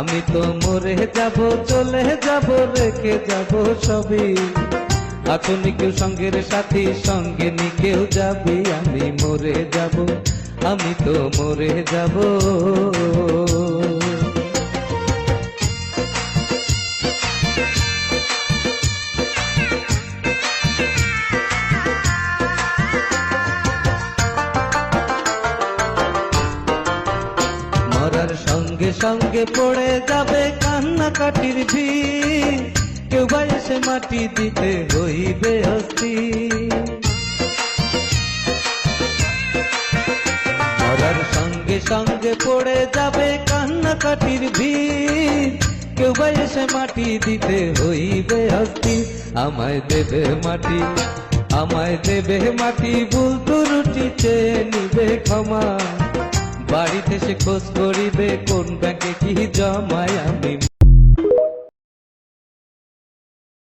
আমি তো মরে যাব, চলে যাব, রেখে যাব সবই। আতনি কেউ সঙ্গের সাথী, সঙ্গে নি কেউ যাবি। আমি মরে যাব, আমি তো মরে যাব। মরার সঙ্গে সঙ্গে পড়ে যাবে কান্নাকাটির ভিড়, কেউ বা এসে মাটি দিতে হইবে অস্থির। মরার সঙ্গে সঙ্গে পড়ে যাবে কান্নাকাটির ভিড়, কেউ বা এসে মাটি দিতে হইবে অস্থির। আমায় দেবে মাটি, আমায় দেবে মাটি, ভুল ত্রুটি চেয়ে নিবে ক্ষমা। বাড়িতে সে খোঁজ করিবে কোন ব্যাংকে কি জমায়